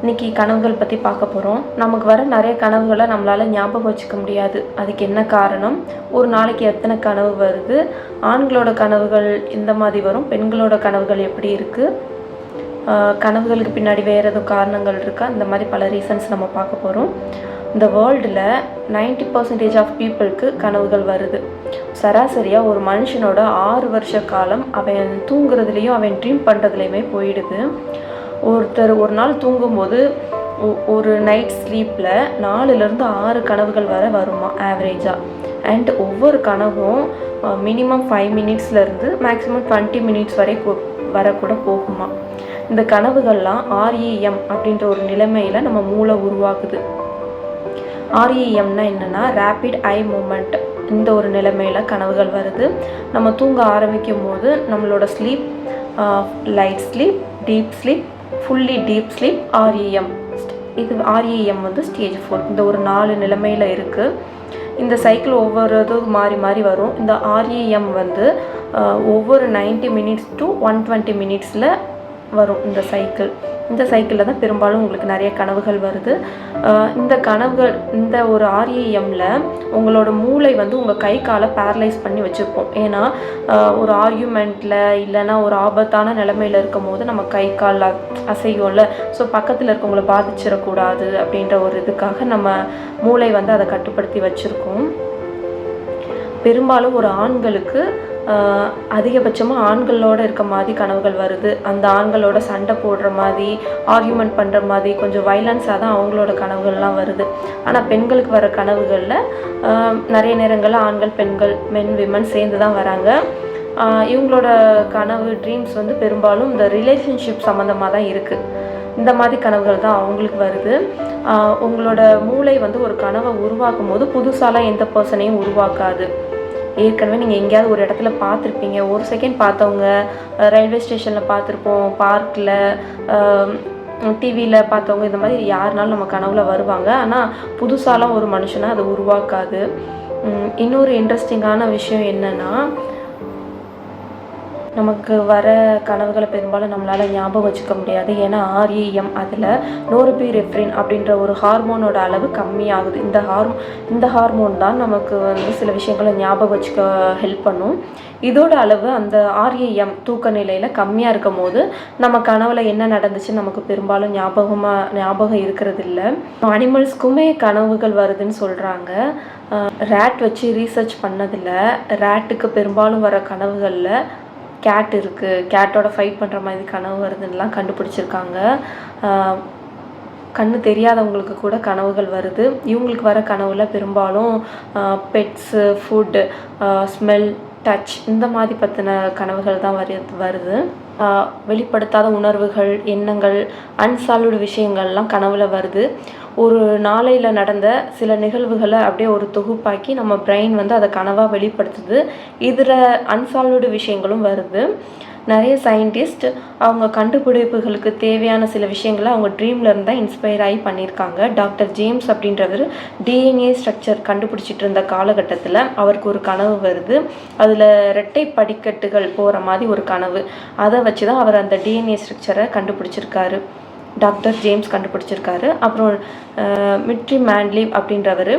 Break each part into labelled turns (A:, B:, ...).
A: இன்றைக்கி கனவுகள் பற்றி பார்க்க போகிறோம். நமக்கு வர நிறைய கனவுகளை நம்மளால் ஞாபகம் வச்சுக்க முடியாது. அதுக்கு என்ன காரணம்? ஒரு நாளைக்கு எத்தனை கனவு வருது? ஆண்களோட கனவுகள் இந்த மாதிரி வரும், பெண்களோட கனவுகள் எப்படி இருக்குது? கனவுகளுக்கு பின்னாடி வேறு எதுவும் காரணங்கள் இருக்கா? இந்த மாதிரி பல ரீசன்ஸ் நம்ம பார்க்க போகிறோம். இந்த வேர்ல்டில் 90% ஆஃப் பீப்புளுக்கு கனவுகள் வருது. சராசரியாக ஒரு மனுஷனோட 6 வருஷ காலம் அவன் தூங்குறதுலேயும் அவன் ட்ரீம் பண்ணுறதுலையுமே போயிடுது. ஒருத்தர் ஒரு நாள் தூங்கும்போது ஒரு நைட் ஸ்லீப்பில் 4லேருந்து 6 கனவுகள் வர வருமா ஆவரேஜாக. அண்ட் ஒவ்வொரு கனவும் மினிமம் 5 மினிட்ஸ்லேருந்து மேக்ஸிமம் 20 மினிட்ஸ் வரை வரக்கூட போகுமா. இந்த கனவுகள்லாம் REM அப்படின்ற ஒரு நிலைமையில் நம்ம மூளை உருவாக்குது. REMனா என்னென்னா ரேப்பிட் ஐ மூமெண்ட். இந்த ஒரு நிலைமையில் கனவுகள் வருது. நம்ம தூங்க ஆரம்பிக்கும் போது நம்மளோட sleep, light sleep, deep sleep, fully deep sleep, REM. இது REM வந்து ஸ்டேஜ் 4. இந்த ஒரு 4 நிலைமையில் இருக்குது. இந்த சைக்கிள் ஒவ்வொரு இதுவும் மாறி மாறி வரும். இந்த REM வந்து ஒவ்வொரு 90 மினிட்ஸ் டு 120 மினிட்ஸில் வரும் இந்த சைக்கிள். இந்த சைக்கிளில் தான் பெரும்பாலும் உங்களுக்கு நிறைய கனவுகள் வருது. இந்த கனவுகள், இந்த ஒரு REMல உங்களோட மூளை வந்து உங்கள் கை காலை பேரலைஸ் பண்ணி வச்சுருப்போம். ஏன்னா ஒரு ஆர்கியூமெண்ட்டில் இல்லைன்னா ஒரு ஆபத்தான நிலைமையில் இருக்கும் போது நம்ம கை கால் அசையும்ல. ஸோ பக்கத்தில் இருக்கவங்கள பாதிச்சிடக்கூடாது அப்படின்ற ஒரு இதுக்காக நம்ம மூளை வந்து அதை கட்டுப்படுத்தி வச்சுருக்கோம். பெரும்பாலும் ஒரு ஆண்களுக்கு அதிகபட்சமாக ஆண்களோடு இருக்க மாதிரி கனவுகள் வருது. அந்த ஆண்களோட சண்டை போடுற மாதிரி, ஆர்கியூமெண்ட் பண்ணுற மாதிரி, கொஞ்சம் வைலன்ஸாக தான் அவங்களோட கனவுகள்லாம் வருது. ஆனால் பெண்களுக்கு வர கனவுகளில் நிறைய நேரங்களில் ஆண்கள், பெண்கள், விமன் சேர்ந்து தான் வராங்க. இவங்களோட கனவு ட்ரீம்ஸ் வந்து பெரும்பாலும் இந்த ரிலேஷன்ஷிப் சம்மந்தமாக தான் இருக்குது. இந்த மாதிரி கனவுகள் தான் அவங்களுக்கு வருது. உங்களோட மூளை வந்து ஒரு கனவை உருவாக்கும் போது புதுசாலாம் எந்த பர்சனையும் உருவாக்காது. ஏற்கனவே நீங்கள் எங்கேயாவது ஒரு இடத்துல பார்த்துருப்பீங்க. ஒரு செகண்ட் பார்த்தவங்க ரயில்வே ஸ்டேஷனில் பார்த்துருப்போம், பார்க்கில், டிவியில் பார்த்தவங்க, இந்த மாதிரி யாருனாலும் நம்ம கனவுல வருவாங்க. ஆனால் புதுசாலாம் ஒரு மனுஷனை அதை உருவாக்காது. இன்னொரு இன்ட்ரெஸ்டிங்கான விஷயம் என்னென்னா, நமக்கு வர கனவுகளை பெரும்பாலும் நம்மளால் ஞாபகம் வச்சுக்க முடியாது. ஏன்னா REM அதில் நோர்பிரெஃப்ரின் அப்படின்ற ஒரு ஹார்மோனோட அளவு கம்மியாகுது. இந்த ஹார்மோன் தான் நமக்கு வந்து சில விஷயங்களை ஞாபகம் வச்சுக்க ஹெல்ப் பண்ணும். இதோட அளவு அந்த REM தூக்க நிலையில் கம்மியாக இருக்கும் போது நம்ம கனவில் என்ன நடந்துச்சு நமக்கு பெரும்பாலும் ஞாபகம் இருக்கிறது இல்லை. அனிமல்ஸ்க்குமே கனவுகள் வருதுன்னு சொல்கிறாங்க. ரேட் வச்சு ரீசர்ச் பண்ணதில் ரேட்டுக்கு பெரும்பாலும் வர கனவுகளில் கேட் இருக்குது, கேட்டோட ஃபைட் பண்ணுற மாதிரி கனவு வருதுன்னெலாம் கண்டுபிடிச்சிருக்காங்க. கண்ணு தெரியாதவங்களுக்கு கூட கனவுகள் வருது. இவங்களுக்கு வர கனவுல பெரும்பாலும் பெட்ஸு, ஃபுட்டு, ஸ்மெல், டச் இந்த மாதிரி பற்றின கனவுகள் தான் வருது. வெளிப்படுத்தாத உணர்வுகள், எண்ணங்கள், அன்சால்வ்டு விஷயங்கள்லாம் கனவுல வருது. ஒரு நாளையில் நடந்த சில நிகழ்வுகளை அப்படியே ஒரு தொகுப்பாக்கி நம்ம பிரெயின் வந்து அதை கனவாக வெளிப்படுத்துது. இதில் அன்சால்வ்டு விஷயங்களும் வருது. நிறைய சயின்டிஸ்ட் அவங்க கண்டுபிடிப்புகளுக்கு தேவையான சில விஷயங்களை அவங்க ட்ரீமில் இருந்தால் இன்ஸ்பயர் ஆகி பண்ணியிருக்காங்க. டாக்டர் ஜேம்ஸ் அப்படின்றவர் DNA ஸ்ட்ரக்சர் கண்டுபிடிச்சிட்டு இருந்த காலகட்டத்தில் அவருக்கு ஒரு கனவு வருது. அதில் இரட்டை படிக்கட்டுகள் போகிற மாதிரி ஒரு கனவு. அதை வச்சு தான் அவர் அந்த DNA ஸ்ட்ரக்சரை கண்டுபிடிச்சிருக்காரு. டாக்டர் ஜேம்ஸ் கண்டுபிடிச்சிருக்காரு. அப்புறம் மிட்ரி மேன்லி அப்படின்றவர்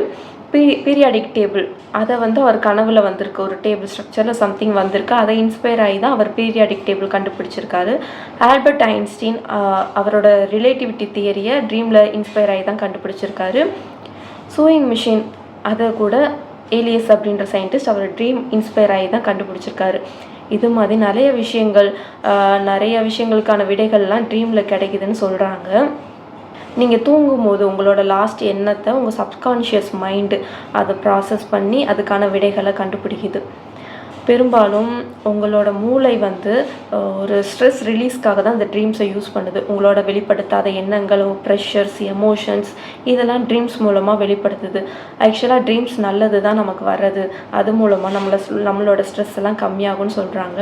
A: பீரியாடிக் டேபிள், அதை வந்து அவர் கனவில் வந்திருக்கு. ஒரு டேபிள் ஸ்ட்ரக்சரில் சம்திங் வந்திருக்கு. அதை இன்ஸ்பயர் ஆகி தான் அவர் பீரியாடிக் டேபிள் கண்டுபிடிச்சிருக்காரு. ஆல்பர்ட் ஐன்ஸ்டீன் அவரோட ரிலேட்டிவிட்டி தியரியை ட்ரீமில் இன்ஸ்பயர் ஆகி தான் கண்டுபிடிச்சிருக்காரு. சூயிங் மிஷின் அதை கூட ஏலியஸ் அப்படின்ற சயின்டிஸ்ட் அவர் ட்ரீம் இன்ஸ்பயர் ஆகி தான் கண்டுபிடிச்சிருக்காரு. இது மாதிரி நிறைய விஷயங்களுக்கான விடைகள்லாம் ட்ரீமில் கிடைக்குதுன்னு சொல்கிறாங்க. நீங்கள் தூங்கும்போது உங்களோட லாஸ்ட் எண்ணத்தை உங்கள் சப்கான்ஷியஸ் மைண்டு அதை ப்ராசஸ் பண்ணி அதுக்கான விடைகளை கண்டுபிடிக்குது. பெரும்பாலும் உங்களோட மூளை வந்து ஒரு ஸ்ட்ரெஸ் ரிலீஸ்க்காக தான் இந்த ட்ரீம்ஸை யூஸ் பண்ணுது. உங்களோட வெளிப்படுத்தாத எண்ணங்கள், ப்ரெஷர்ஸ், எமோஷன்ஸ் இதெல்லாம் ட்ரீம்ஸ் மூலமாக வெளிப்படுத்துது. ஆக்சுவலாக ட்ரீம்ஸ் நல்லது தான் நமக்கு வர்றது. அது மூலமாக நம்மளோட ஸ்ட்ரெஸ் எல்லாம் கம்மியாகும்னு சொல்கிறாங்க.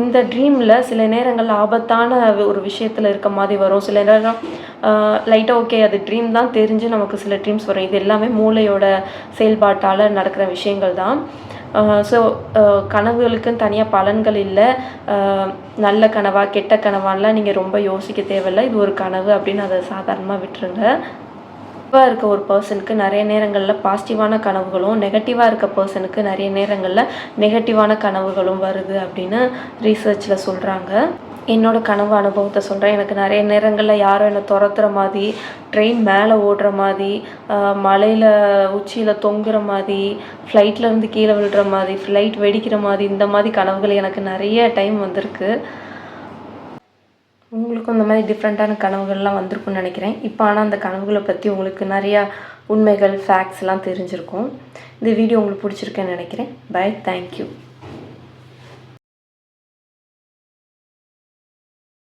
A: இந்த ட்ரீமில் சில நேரங்கள் ஆபத்தான ஒரு விஷயத்தில் இருக்க மாதிரி வரும். சில நேரம் லைட்டாக ஓகே அது ட்ரீம் தான் தெரிஞ்சு நமக்கு சில ட்ரீம்ஸ் வரும். இது எல்லாமே மூளையோட செயல்பாட்டால் நடக்கிற விஷயங்கள் தான். ஸோ கனவுகளுக்குன்னு தனியாக பலன்கள் இல்லை. நல்ல கனவா கெட்ட கனவான்லாம் நீங்கள் ரொம்ப யோசிக்க தேவையில்லை. இது ஒரு கனவு அப்படின்னு அதை சாதாரணமாக விட்டுருங்க. பாசிட்டிவாக இருக்க ஒரு பர்சனுக்கு நிறைய நேரங்களில் பாசிட்டிவான கனவுகளும், நெகட்டிவாக இருக்க பர்சனுக்கு நிறைய நேரங்களில் நெகட்டிவான கனவுகளும் வருது அப்படின்னு ரீசர்ச்சில் சொல்கிறாங்க. என்னோடய கனவு அனுபவத்தை சொல்கிறேன். எனக்கு நிறைய நேரங்களில் யாரும் என்னை துரத்துற மாதிரி, ட்ரெயின் மேலே ஓடுற மாதிரி, மலையில் உச்சியில் தொங்குற மாதிரி, ஃப்ளைட்லேருந்து கீழே விழுற மாதிரி, ஃப்ளைட் வெடிக்கிற மாதிரி, இந்த மாதிரி கனவுகள் எனக்கு நிறைய டைம் வந்திருக்கு. உங்களுக்கும் இந்த மாதிரி டிஃப்ரெண்ட்டான கனவுகள்லாம் வந்திருக்குன்னு நினைக்கிறேன். இப்போ ஆனால் அந்த கனவுகளை பற்றி உங்களுக்கு நிறையா உண்மைகள், ஃபேக்ட்ஸ்லாம் தெரிஞ்சிருக்கும். இந்த வீடியோ உங்களுக்கு பிடிச்சிருக்குன்னு நினைக்கிறேன். Bye, thank you.